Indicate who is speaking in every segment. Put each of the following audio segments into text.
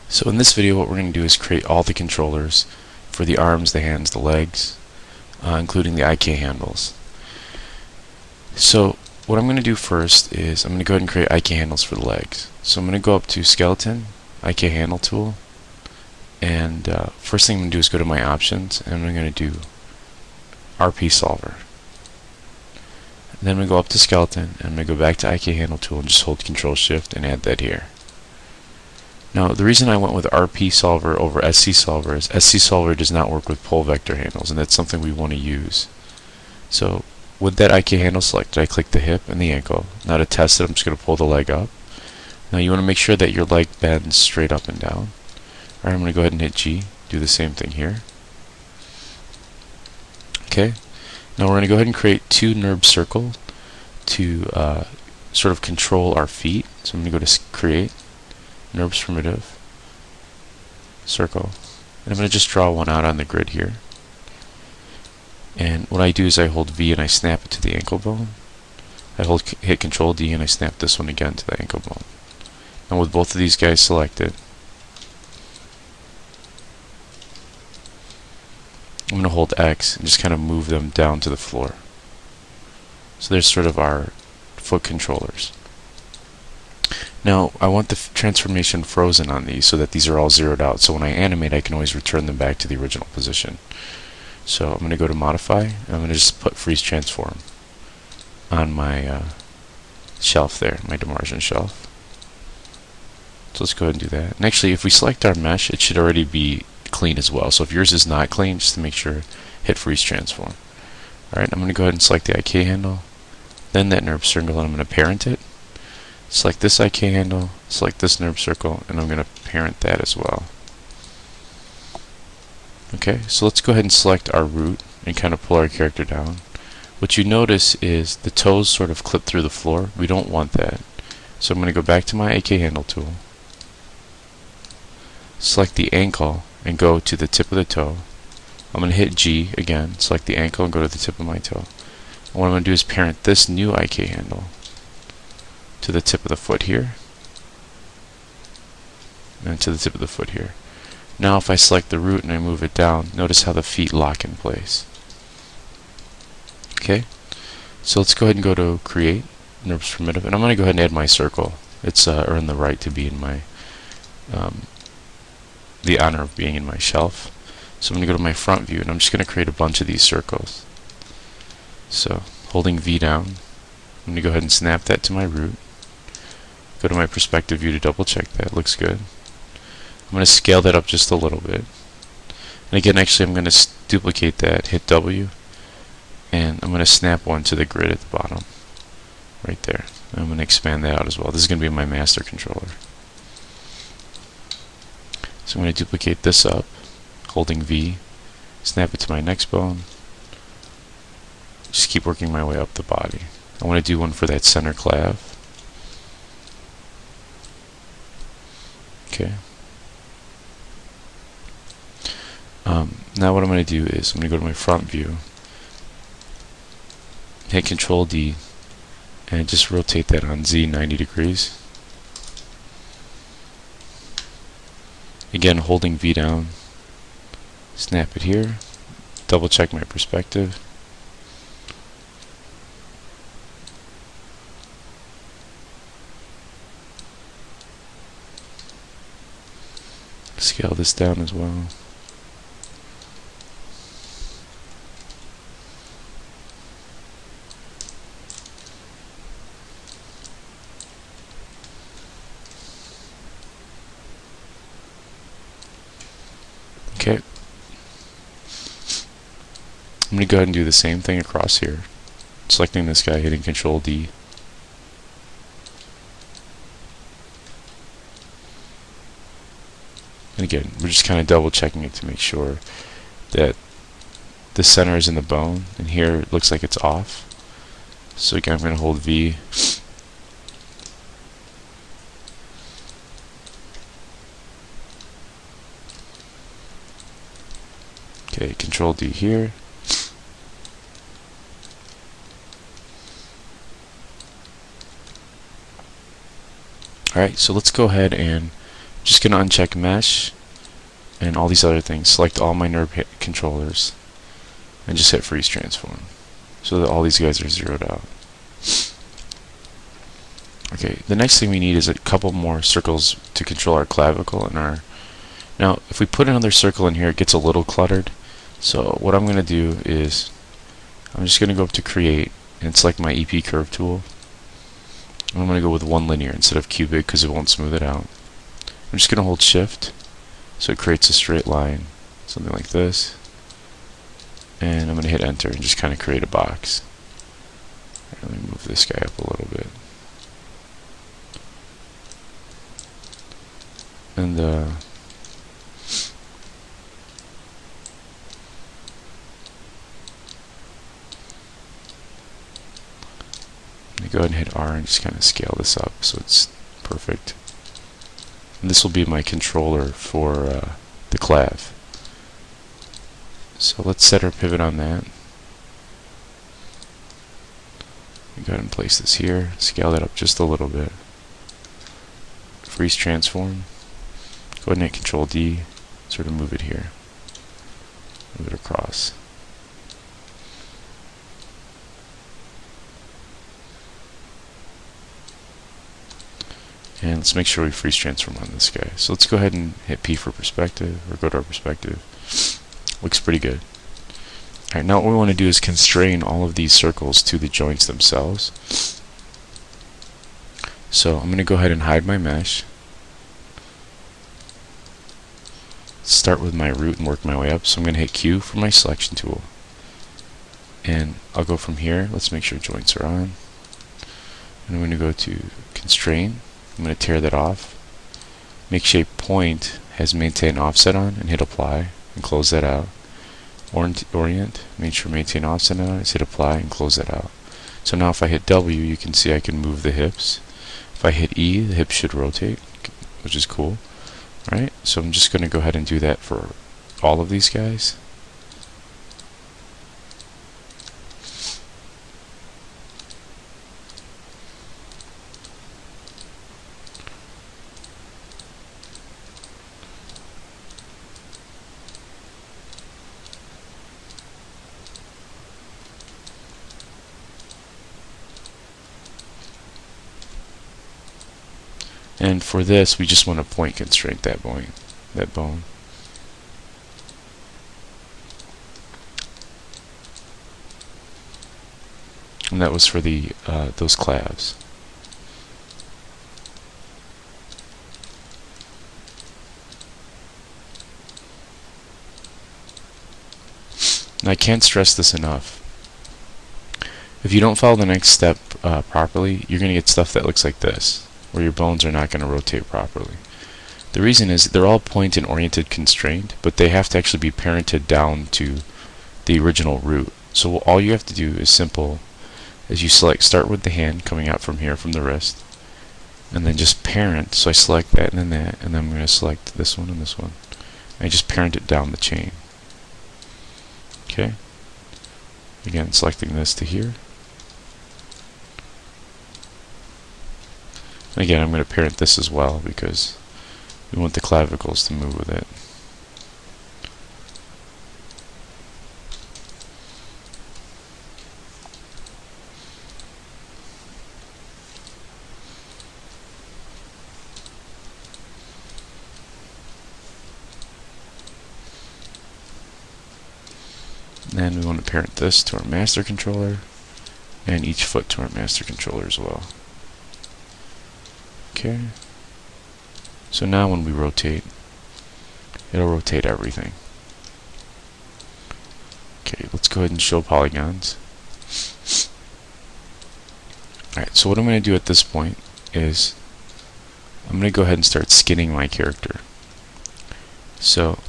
Speaker 1: So in this video what we're going to do is create all the controllers for the arms, the hands, the legs, including the IK handles. So what I'm going to do first is I'm going to go ahead and create IK handles for the legs. So I'm going to go up to Skeleton, IK Handle Tool, and first thing I'm going to do is go to my options, and I'm going to do RP Solver. And then I'm going to go up to Skeleton, and I'm going to go back to IK Handle Tool and just hold Control Shift and add that here. Now the reason I went with RP Solver over SC Solver is SC Solver does not work with pole vector handles, and that's something we want to use. So with that IK handle selected, I click the hip and the ankle. Now to test it, I'm just going to pull the leg up. Now you want to make sure that your leg bends straight up and down. Alright, I'm going to go ahead and hit G, do the same thing here. Okay, now we're going to go ahead and create two NURB circle to sort of control our feet. So I'm going to go to Create, NURBS Primitive, Circle, and I'm going to just draw one out on the grid here. And what I do is I hold V and I snap it to the ankle bone. I hit Control D and I snap this one again to the ankle bone. Now with both of these guys selected, I'm going to hold X and just kind of move them down to the floor. So there's sort of our foot controllers. Now I want the transformation frozen on these so that these are all zeroed out, so when I animate I can always return them back to the original position. So I'm going to go to Modify, and I'm going to just put Freeze Transform on my shelf there, my demargin shelf. So let's go ahead and do that. And actually, if we select our mesh, it should already be clean as well. So if yours is not clean, just to make sure, hit Freeze Transform. Alright, I'm going to go ahead and select the IK handle, then that NURB circle, and I'm going to parent it. Select this IK handle, select this NURB circle, and I'm going to parent that as well. Okay, so let's go ahead and select our root and kind of pull our character down. What you notice is the toes sort of clip through the floor. We don't want that. So I'm going to go back to my IK handle tool, select the ankle, and go to the tip of the toe. I'm going to hit G again, select the ankle, and go to the tip of my toe. And what I'm going to do is parent this new IK handle to the tip of the foot here, and to the tip of the foot here. Now if I select the root and I move it down, notice how the feet lock in place. Okay, so let's go ahead and go to Create, NURBS Primitive, and I'm going to go ahead and add my circle. It's earned the right to be in my, the honor of being in my shelf. So I'm going to go to my front view, and I'm just going to create a bunch of these circles. So holding V down, I'm going to go ahead and snap that to my root. Go to my perspective view to double check that. Looks good. I'm going to scale that up just a little bit. And again, actually, I'm going to duplicate that, hit W, and I'm going to snap one to the grid at the bottom, right there. And I'm going to expand that out as well. This is going to be my master controller. So I'm going to duplicate this up, holding V, snap it to my next bone, just keep working my way up the body. I want to do one for that center clav. Okay. Now what I'm going to do is I'm going to go to my front view, hit Control D, and just rotate that on Z 90 degrees. Again, holding V down, snap it here, double check my perspective. Scale this down as well. Okay. I'm going to go ahead and do the same thing across here. Selecting this guy, hitting Control D. And again, we're just kind of double checking it to make sure that the center is in the bone, and here it looks like it's off. So again, I'm going to hold V. Okay, Control D here. Alright, so let's go ahead and Just going to uncheck mesh and all these other things. Select all my NURB controllers and just hit freeze transform so that all these guys are zeroed out. Okay, the next thing we need is a couple more circles to control our clavicle and our... Now, if we put another circle in here, it gets a little cluttered. So what I'm going to do is I'm just going to go up to create and select my EP curve tool. And I'm going to go with one linear instead of cubic because it won't smooth it out. I'm just going to hold shift so it creates a straight line, something like this. And I'm going to hit enter and just kind of create a box. Let me move this guy up a little bit. And let me go ahead and hit R and just kind of scale this up so it's perfect. And this will be my controller for the clav. So let's set our pivot on that. Go ahead and place this here, scale that up just a little bit. Freeze transform. Go ahead and hit Control D, sort of move it here. Move it across. And let's make sure we freeze transform on this guy. So let's go ahead and hit P for perspective, or go to our perspective. Looks pretty good. Alright, now what we want to do is constrain all of these circles to the joints themselves. So I'm going to go ahead and hide my mesh. Start with my root and work my way up. So I'm going to hit Q for my selection tool. And I'll go from here. Let's make sure joints are on. And I'm going to go to constrain. I'm going to tear that off. Make shape point has maintain offset on and hit apply and close that out. Orient, make sure maintain offset on is hit apply and close that out. So now if I hit W, you can see I can move the hips. If I hit E, the hips should rotate, which is cool. Alright, so I'm just going to go ahead and do that for all of these guys. And for this, we just want to point constraint that bone. And that was for the those clavs. And I can't stress this enough. If you don't follow the next step properly, you're going to get stuff that looks like this, where your bones are not going to rotate properly. The reason is they're all point and oriented constrained, but they have to actually be parented down to the original root. So all you have to do is simple, as you start with the hand coming out from here, from the wrist, and then just parent. So I select that and then that, and then I'm going to select this one and this one. And I just parent it down the chain. Okay. Again, selecting this to here. And again, I'm going to parent this as well because we want the clavicles to move with it. Then we want to parent this to our master controller and each foot to our master controller as well. Okay. So now when we rotate, it'll rotate everything. Okay, let's go ahead and show polygons. Alright, so what I'm going to do at this point is I'm going to go ahead and start skinning my character. So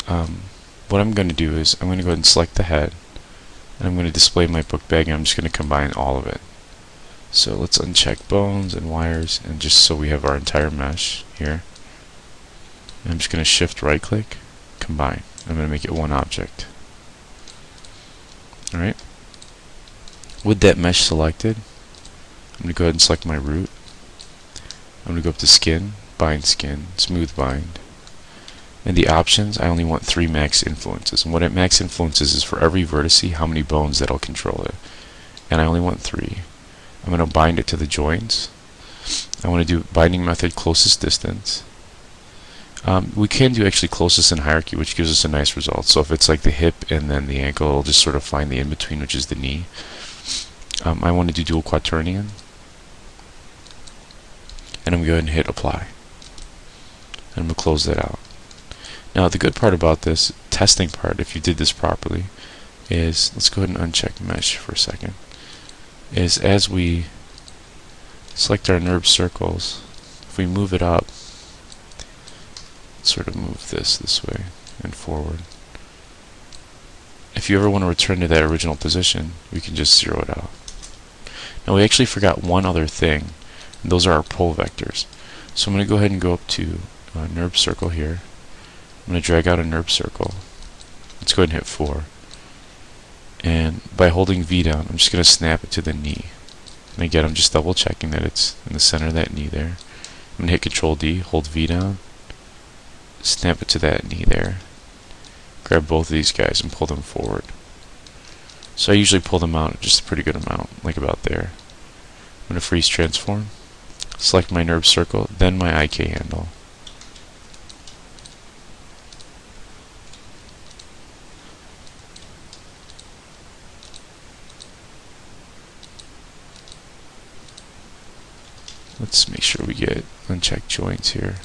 Speaker 1: what I'm going to do is I'm going to go ahead and select the head, and I'm going to display my book bag, and I'm just going to combine all of it. So let's uncheck bones and wires, and just so we have our entire mesh here. And I'm just going to shift right click, combine. I'm going to make it one object. Alright. With that mesh selected, I'm going to go ahead and select my root. I'm going to go up to skin, bind skin, smooth bind. In the options, I only want 3 max influences. And what it max influences is for every vertice, how many bones that'll control it. And I only want 3. I'm going to bind it to the joints. I want to do binding method closest distance. We can do actually closest in hierarchy, which gives us a nice result. So if it's like the hip and then the ankle, it'll just sort of find the in-between, which is the knee. I want to do dual quaternion. And I'm going to go ahead and hit apply. And I'm going to close that out. Now the good part about this testing part, if you did this properly, is, let's go ahead and uncheck mesh for a second, is as we select our NURB circles, if we move it up, sort of move this way and forward. If you ever want to return to that original position, we can just zero it out. Now we actually forgot one other thing, and those are our pole vectors. So I'm going to go ahead and go up to NURB circle here. I'm going to drag out a NURB circle. Let's go ahead and hit 4. And by holding V down, I'm just going to snap it to the knee. And again, I'm just double checking that it's in the center of that knee there. I'm going to hit Control D, hold V down, snap it to that knee there. Grab both of these guys and pull them forward. So I usually pull them out just a pretty good amount, like about there. I'm going to freeze transform, select my NURB circle, then my IK handle. Let's make sure we get unchecked joints here.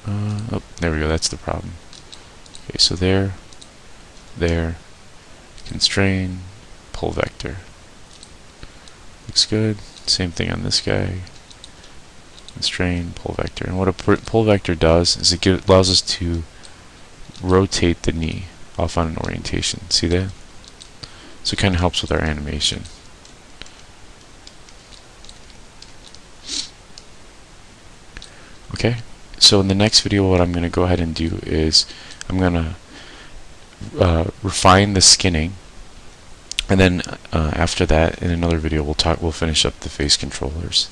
Speaker 1: Oh, there we go, that's the problem. Okay, so there, constrain, pull vector. Looks good. Same thing on this guy. Constrain, pull vector. And what a pull vector does is it allows us to rotate the knee off on an orientation. See that? So it kind of helps with our animation. Okay, so in the next video what I'm going to go ahead and do is I'm going to refine the skinning, and then after that in another video we'll finish up the face controllers.